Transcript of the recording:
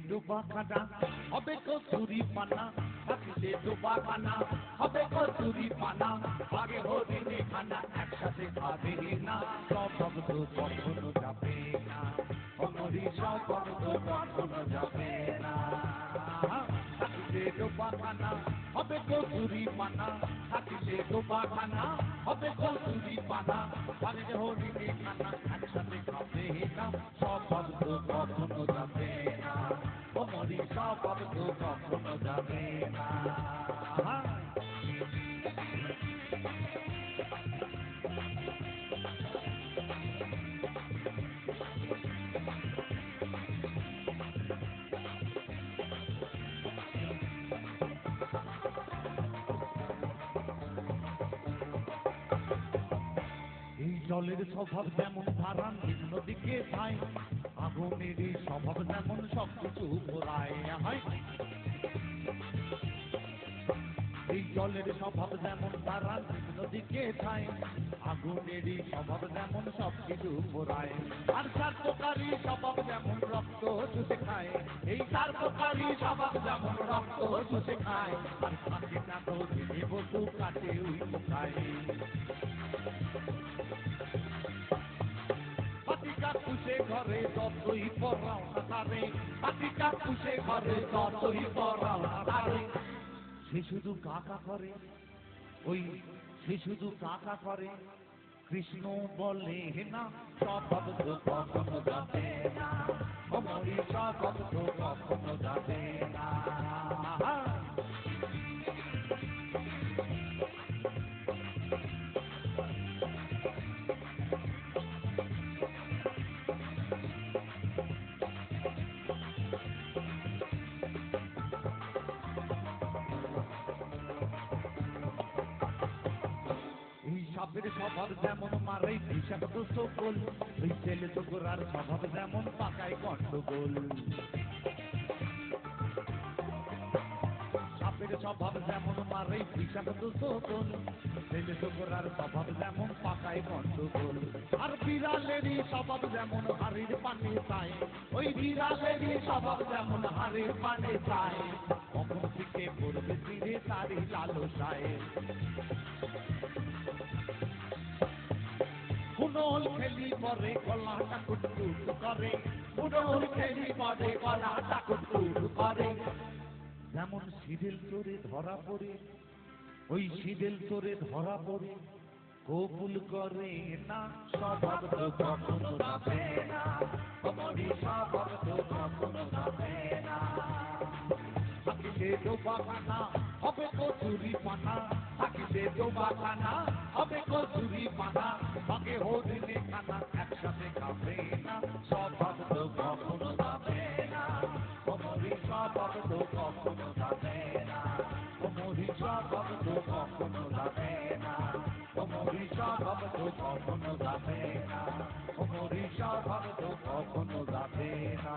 ডোবা খানা হবে কচুরি পানা, থাকিতে ডোবা খানা হবে কচুরি পানা, আগে হরিণে খানা একসাথে খাবে না, স্বভাব তো কখনো যাবে না, অমরি স্বভাব তো কখনো যাবে না। থাকিতে ডোবা খানা হবে কচুরি পানা, থাকিতে ডোবা খানা হবে কচুরি পানা, আগে হরিণে খানা একসাথে খাবে না, স্বভাব তো কখনো যাবে না, অমরি স্বভাব তো কখনো যাবে না। এই জলের স্বভাব যেমন ধারা নিম্ন দিকে যায়, আগুনের স্বভাব যেমন সবকিছু ঘোরায় হয়। এই জলের স্বভাব যেমন ধারা নিম্ন দিকে যায়, আগুনের স্বভাব যেমন সবকিছু ঘোরায়। আর চার প্রকারই স্বভাব যেমন রক্ত চুষে খায়, এই চার প্রকারই স্বভাব যেমন রক্ত চুষে খায়, আর থাকে না তো দিনে বসু কাটে উই খায়। পাতিকা পুষে ঘরে যতই পরাও না তারে, পাতিকা পুষে ঘরে যতই পরাও না তারে, সে শুধু কাকা করে, ওই সে শুধু কাকা করে, কৃষ্ণ বলে না স্বভাব তো কখনো যাবে না, অমরি স্বভাব তো কখনো যাবে না। এই সাপের স্বভাব যেমন মারে বিষাক্ত সকল, ওই ছেলে তোকরার স্বভাব যেমন পাকায় গন্ডগোল। সাপের স্বভাব যেমন মারে বিষাক্ত সকল, ছেলে তোকরার স্বভাব যেমন পাকায় গন্ডগোল। আর বিড়ালেরই স্বভাব যেমন হাড়ির পানে চায়, ওই বিড়ালেরই স্বভাব যেমন হাড়ির পানে চায়, কখন থেকে পড়বে তীরে তারই লালসায়। মুনল খেলি পরে গলাটা কুটকুট করে, মুনল খেলি পরে গলাটা কুটকুট করে, যেমন সিঁদুর চোরে ধরা পড়ে, ওই সিঁদুর চোরে ধরা পড়ে, কবুল করে না স্বভাব তো কখনো যাবে না, অমরি স্বভাব তো কখনো যাবে না। থাকিতে ডোবা খানা হবে কচুরি পানা, থাকিতে ডোবা খানা হবে কচুরি পানা, আগে হরিণে খানা একসাথে খাবে না, স্বভাব তো কখনো যাবে না, অমরি স্বভাব তো কখনো যাবে না, অমরি স্বভাব তো কখনো যাবে না, অমরি স্বভাব তো কখনো যাবে না, অমরি স্বভাব তো কখনো যাবে না।